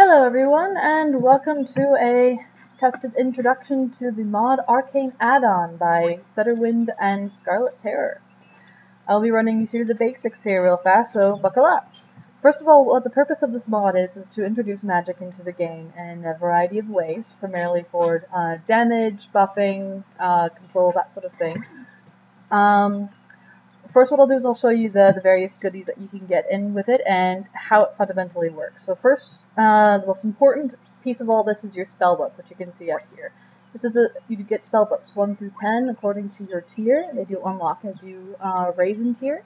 Hello everyone, and welcome to a tested introduction to the mod Arcane Add On by Setterwind and Scarlet Terror. I'll be running you through the basics here real fast, so buckle up. First of all, what the purpose of this mod is to introduce magic into the game in a variety of ways, primarily for damage, buffing, control, that sort of thing. First, what I'll do is I'll show you the various goodies that you can get in with it and how it fundamentally works. So first, the most important piece of all this is your spellbook, which you can see up here. This is you get spellbooks 1 through 10 according to your tier. They do unlock as you raise in tier,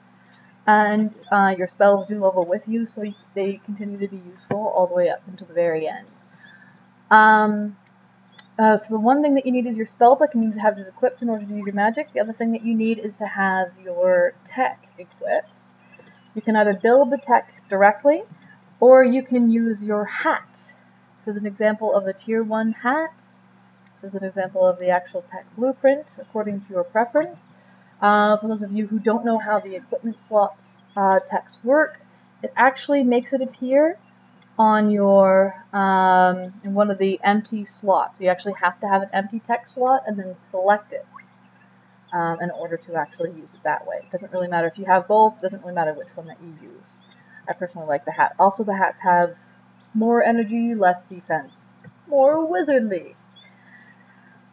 and your spells do level with you, so they continue to be useful all the way up until the very end. So the one thing that you need is your spellbook, and you need to have it equipped in order to use your magic. The other thing that you need is to have your tech equipped. You can either build the tech directly, or you can use your hat. This is an example of a tier 1 hat. This is an example of the actual tech blueprint, according to your preference. For those of you who don't know how the equipment slots techs work, it actually makes it appear on your in one of the empty slots. So you actually have to have an empty tech slot and then select it in order to actually use it that way. It doesn't really matter if you have both. It doesn't really matter which one that you use. I personally like the hat. Also, the hats have more energy, less defense, more wizardly.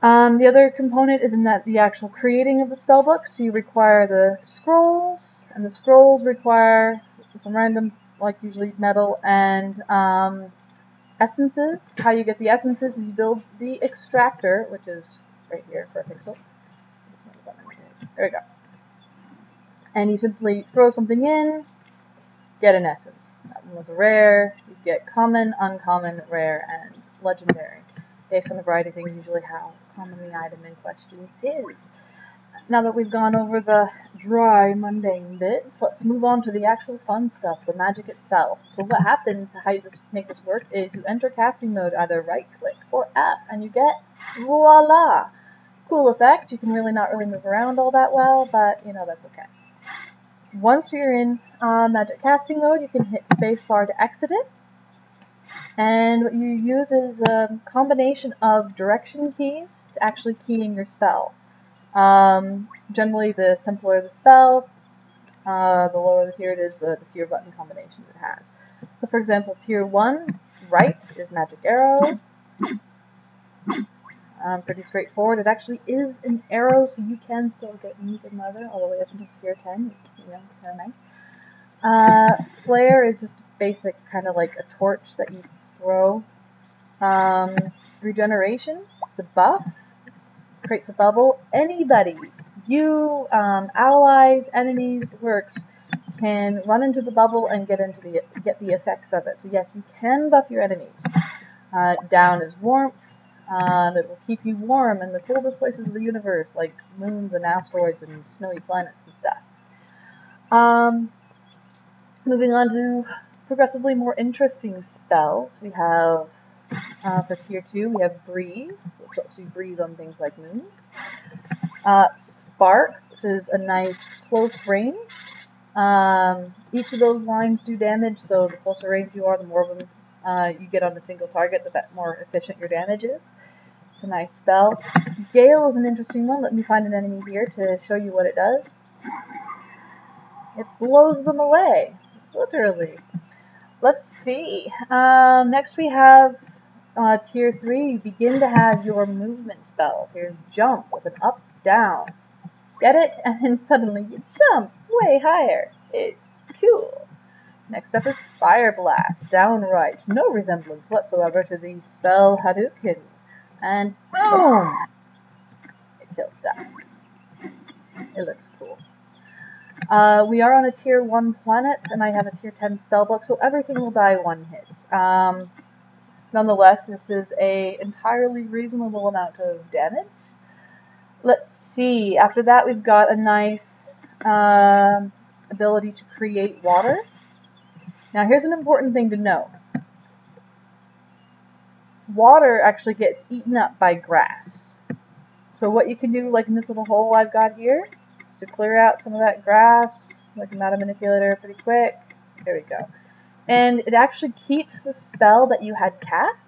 The other component is in that the actual creating of the spellbook. So you require the scrolls, and the scrolls require some random, like usually metal and essences. How you get the essences is you build the extractor, which is right here for a pixel. There we go. And you simply throw something in, get an essence. That one was a rare. You get common, uncommon, rare, and legendary, based on a variety of things, usually how common the item in question is. Now that we've gone over the dry, mundane bits, let's move on to the actual fun stuff, the magic itself. So what happens, how you make this work, is you enter casting mode, either right-click or F, and you get, voila! Cool effect. You can not really move around all that well, but, you know, that's okay. Once you're in magic casting mode, you can hit spacebar to exit it. And what you use is a combination of direction keys to actually key in your spell. Generally, the simpler the spell, the lower the tier it is, the fewer button combinations it has. So, for example, tier 1, right, is magic arrow. Pretty straightforward. It actually is an arrow, so you can still get Meat and Mother all the way up into tier 10. It's, you know, kind of nice. Flare is just basic, kind of like a torch that you throw. Regeneration is a buff. Creates a bubble. Anybody, you, allies, enemies, the works, can run into the bubble and get the effects of it. So yes, you can buff your enemies. Down is warmth. It will keep you warm in the coldest places of the universe, like moons and asteroids and snowy planets and stuff. Moving on to progressively more interesting spells, we have, for tier 2, we have Breathe, which lets you breathe on things like moons. Spark, which is a nice close range. Each of those lines do damage, so the closer range you are, the more of them you get on a single target, the more efficient your damage is. It's a nice spell. Gale is an interesting one. Let me find an enemy here to show you what it does. It blows them away, literally. Let's see. Next we have tier 3. You begin to have your movement spells. Here's Jump with an up, down. Get it? And then suddenly you jump way higher. It's cool. Next up is Fire Blast. Downright. No resemblance whatsoever to the spell Hadouken. And boom! It kills stuff. It looks cool. We are on a tier 1 planet, and I have a tier 10 spellbook, so everything will die one hit. Nonetheless, this is an entirely reasonable amount of damage. Let's see. After that, we've got a nice ability to create water. Now, here's an important thing to know. Water actually gets eaten up by grass. So what you can do, like in this little hole I've got here, is to clear out some of that grass. I can add a manipulator pretty quick. There we go. And it actually keeps the spell that you had cast.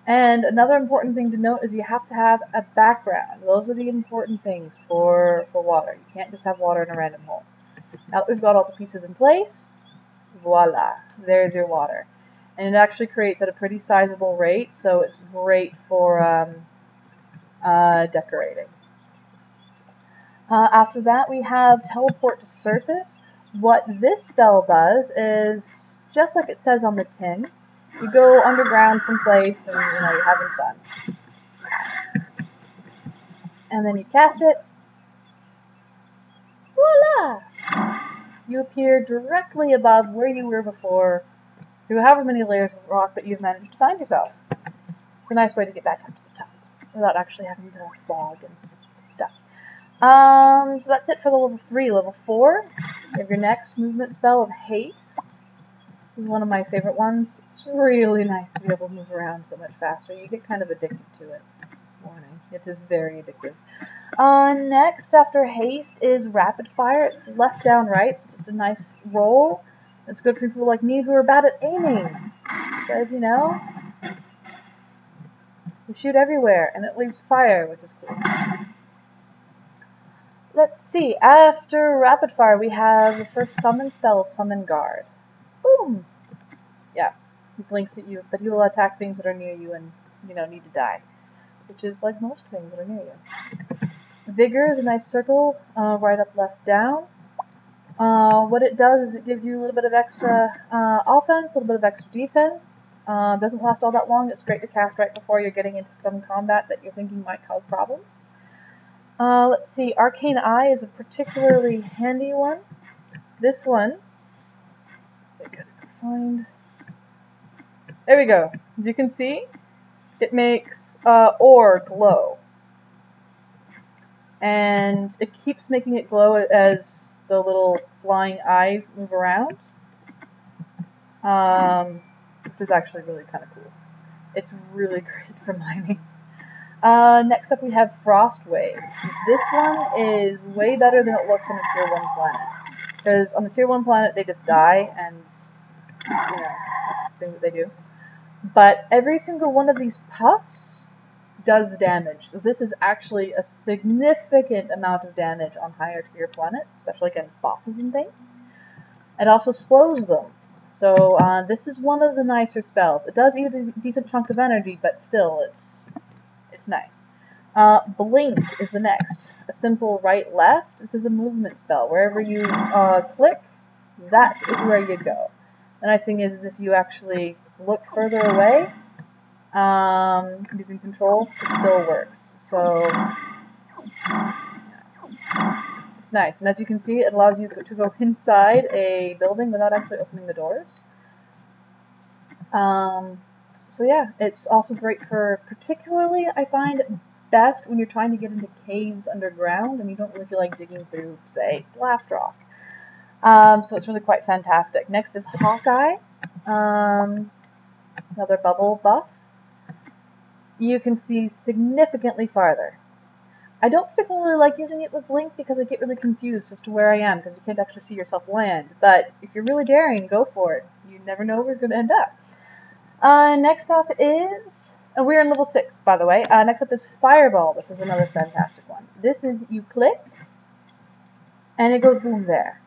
And another important thing to note is you have to have a background. Those are the important things for water. You can't just have water in a random hole. Now that we've got all the pieces in place, voila, there's your water. And it actually creates at a pretty sizable rate, so it's great for decorating. After that, we have Teleport to Surface. What this spell does is, just like it says on the tin, you go underground someplace and you're having fun. And then you cast it. Voila! You appear directly above where you were before through however many layers of rock that you've managed to find yourself. It's a nice way to get back up to the top without actually having to fog and stuff. So that's it for the level 3. Level 4, you have your next movement spell of Haste. This is one of my favorite ones. It's really nice to be able to move around so much faster. You get kind of addicted to it. Warning, it is very addictive. Next, after Haste, is Rapid Fire. It's left, down, right. It's just a nice roll. It's good for people like me who are bad at aiming. Because, you shoot everywhere, and it leaves fire, which is cool. Let's see. After Rapid Fire, we have the first summon spell, Summon Guard. Boom! Yeah, he blinks at you, but he will attack things that are near you and, need to die. Which is like most things that are near you. Vigor is a nice circle, right, up, left, down. What it does is it gives you a little bit of extra offense, a little bit of extra defense. Doesn't last all that long. It's great to cast right before you're getting into some combat that you're thinking might cause problems. Let's see, Arcane Eye is a particularly handy one. This one, I gotta find. There we go. As you can see, it makes ore glow. And it keeps making it glow as the little flying eyes move around. Which is actually really kind of cool. It's really great for mining. Next up we have Frost Wave. This one is way better than it looks on a Tier 1 planet. Because on the Tier 1 planet they just die and, that's the thing that they do. But every single one of these puffs does damage. So this is actually a significant amount of damage on higher tier planets, especially against bosses and things. It also slows them. So this is one of the nicer spells. It does eat a decent chunk of energy, but still, it's nice. Blink is the next. A simple right-left. This is a movement spell. Wherever you click, that is where you go. The nice thing is if you actually look further away, using control, it still works. So, it's nice. And as you can see, it allows you to go inside a building without actually opening the doors. So yeah, it's also great for, particularly, I find it best when you're trying to get into caves underground and you don't really feel like digging through, say, blast rock. So it's really quite fantastic. Next is Hawkeye. Another bubble buff. You can see significantly farther. I don't particularly like using it with Blink because I get really confused as to where I am because you can't actually see yourself land. But if you're really daring, go for it. You never know where you're going to end up. Next up is... we're in level 6, by the way. Next up is Fireball. This is another fantastic one. This is you click, and it goes boom there.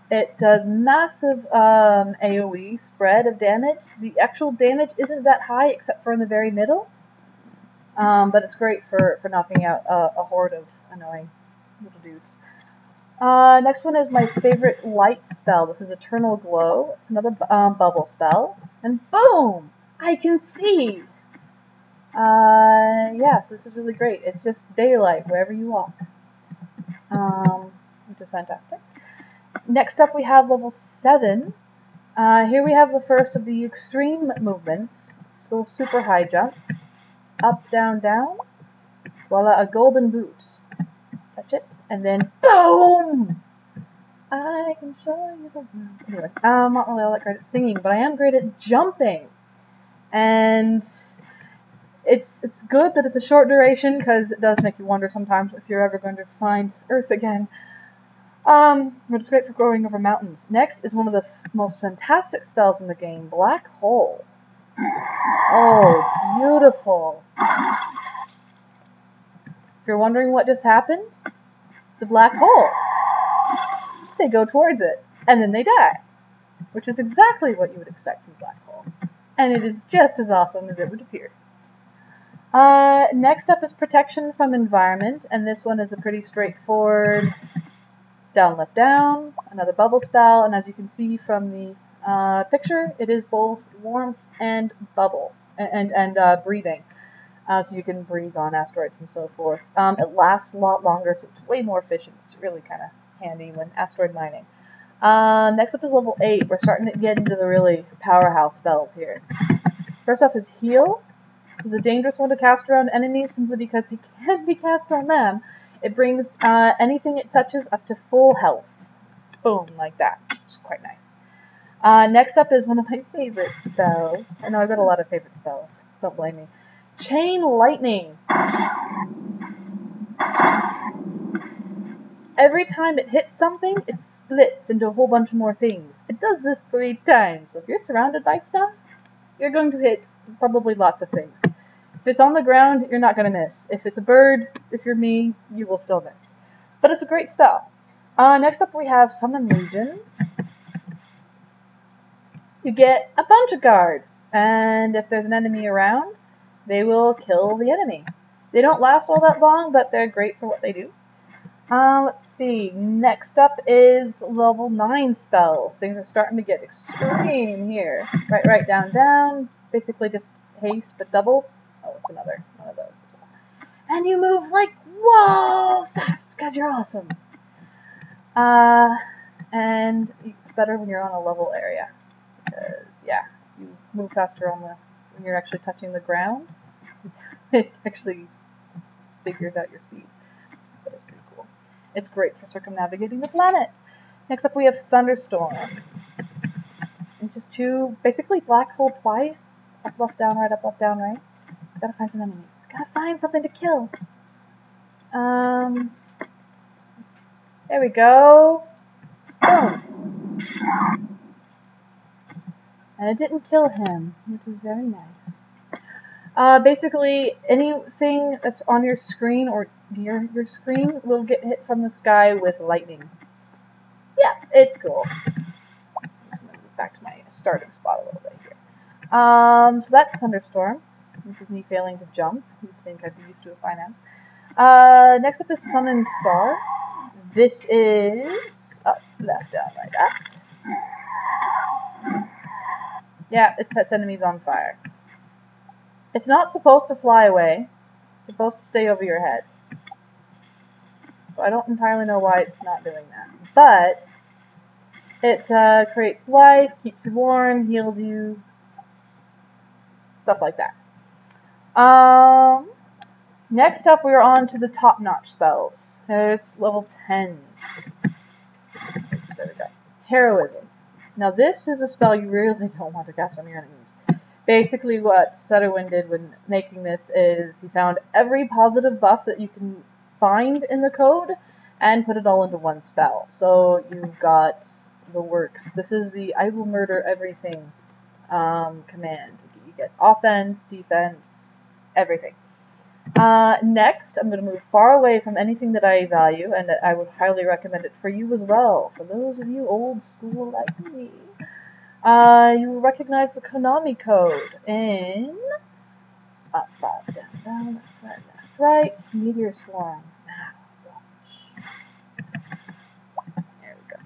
It does massive AoE spread of damage. The actual damage isn't that high except for in the very middle. But it's great for knocking out a horde of annoying little dudes. Next one is my favorite light spell. This is Eternal Glow. It's another bubble spell. And boom! I can see! Yes, this is really great. It's just daylight wherever you walk. Which is fantastic. Next up we have level 7. Here we have the first of the extreme movements. Still super high jump. Up, down, down. Voila, a golden boot. Touch it. And then boom! I can show you the world. Anyway, I'm not really all that great at singing, but I am great at jumping. And it's good that it's a short duration because it does make you wonder sometimes if you're ever going to find Earth again. But it's great for growing over mountains. Next is one of the most fantastic spells in the game, Black Hole. Oh, beautiful. If you're wondering what just happened, the black hole. They go towards it, and then they die, which is exactly what you would expect from a black hole. And it is just as awesome as it would appear. Next up is Protection from Environment, and this one is a pretty straightforward down, left, down, another bubble spell, and as you can see from the picture, it is both warmth and bubble, and breathing. So you can breathe on asteroids and so forth. It lasts a lot longer, so it's way more efficient. It's really kind of handy when asteroid mining. Next up is level 8. We're starting to get into the really powerhouse spells here. First off is Heal. This is a dangerous one to cast around enemies simply because it can't be cast on them. It brings anything it touches up to full health. Boom, like that. It's quite nice. Next up is one of my favorite spells. I know I've got a lot of favorite spells. Don't blame me. Chain Lightning. Every time it hits something, it splits into a whole bunch of more things. It does this 3 times. So if you're surrounded by stuff, you're going to hit probably lots of things. If it's on the ground, you're not going to miss. If it's a bird, if you're me, you will still miss. But it's a great spell. Next up we have Summon Legion. You get a bunch of guards, and if there's an enemy around, they will kill the enemy. They don't last all that long, but they're great for what they do. Let's see. Next up is level 9 spells. Things are starting to get extreme here. Right, down, down. Basically just haste, but doubles. Oh, it's another one of those as well. And you move like, whoa, fast, because you're awesome. And it's better when you're on a level area. Because, yeah, you move faster on when you're actually touching the ground. It actually figures out your speed. That is pretty cool. It's great for circumnavigating the planet. Next up we have Thunderstorm. It's just basically black hole twice. Up, left, down, right, up, left, down, right. Gotta find some enemies. Gotta find something to kill. There we go. Boom. And it didn't kill him, which is very nice. Basically, anything that's on your screen or near your screen will get hit from the sky with lightning. Yeah, it's cool. I'm just gonna move back to my starting spot a little bit here. So that's Thunderstorm. This is me failing to jump. You'd think I'd be used to it by now. Next up is Summon Star. This is up, left, down, right, up. Yeah, it sets enemies on fire. It's not supposed to fly away. It's supposed to stay over your head. So I don't entirely know why it's not doing that. But it creates life, keeps you warm, heals you, stuff like that. Next up, we're on to the top-notch spells. There's level 10. There we go. Heroism. Now this is a spell you really don't want to cast on your enemies. Basically what Sutterwind did when making this is he found every positive buff that you can find in the code and put it all into one spell. So you've got the works. This is the I will murder everything command. You get offense, defense, everything. Next, I'm going to move far away from anything that I value, and I would highly recommend it for you as well. For those of you old school like me, you will recognize the Konami code in up, up, down, down, left, right, left, right, Meteor Swarm. Now, watch. There we go.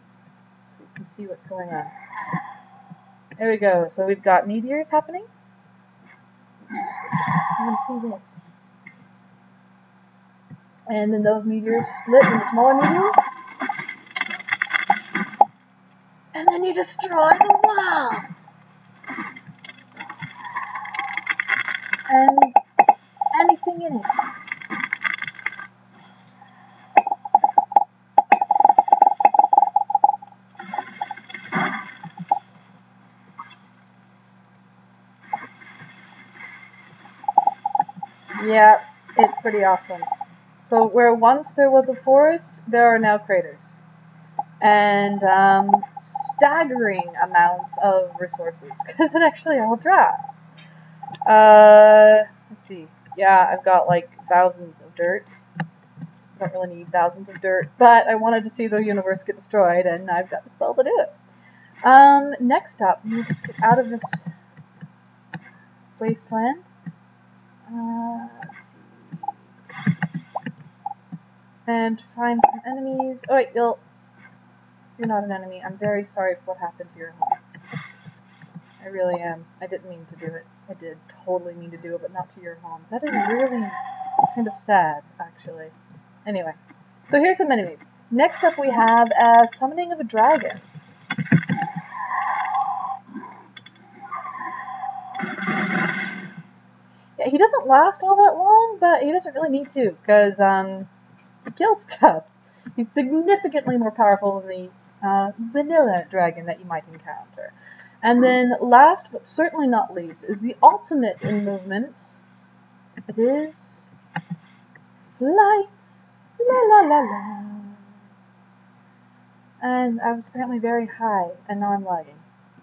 So you can see what's going on. There we go. So we've got meteors happening. Oops. You can see this. And then those meteors split into smaller meteors. And then you destroy the world! And anything in it. Yeah, it's pretty awesome. So where once there was a forest, there are now craters. and staggering amounts of resources, because it actually all drops. Let's see. Yeah, I've got like thousands of dirt. I don't really need thousands of dirt, but I wanted to see the universe get destroyed, and I've got the spell to do it. Next up, you just get out of this wasteland. Let's see. And find some enemies. Oh wait, you're not an enemy. I'm very sorry for what happened to your home. I really am. I didn't mean to do it. I did totally mean to do it, but not to your home. That is really kind of sad, actually. Anyway, so here's some enemies. Next up we have Summoning of a Dragon. Yeah, he doesn't last all that long, but he doesn't really need to, because he kills stuff. He's significantly more powerful than the vanilla dragon that you might encounter. And then last, but certainly not least, is the ultimate in movement. It is flight. La la la la. And I was apparently very high, and now I'm lagging.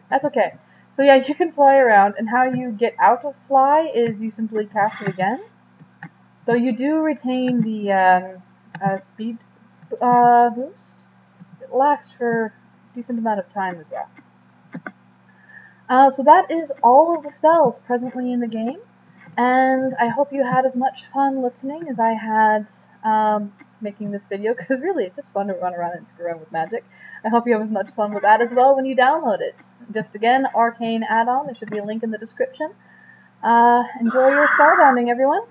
That's okay. So yeah, you can fly around, and how you get out of fly is you simply cast it again. Though you do retain the speed boost. It lasts for a decent amount of time as well. So that is all of the spells presently in the game, and I hope you had as much fun listening as I had making this video, because really it's just fun to run around and screw around with magic. I hope you have as much fun with that as well when you download it. Just again, Arcane Add On, there should be a link in the description. Enjoy your spellbinding, everyone!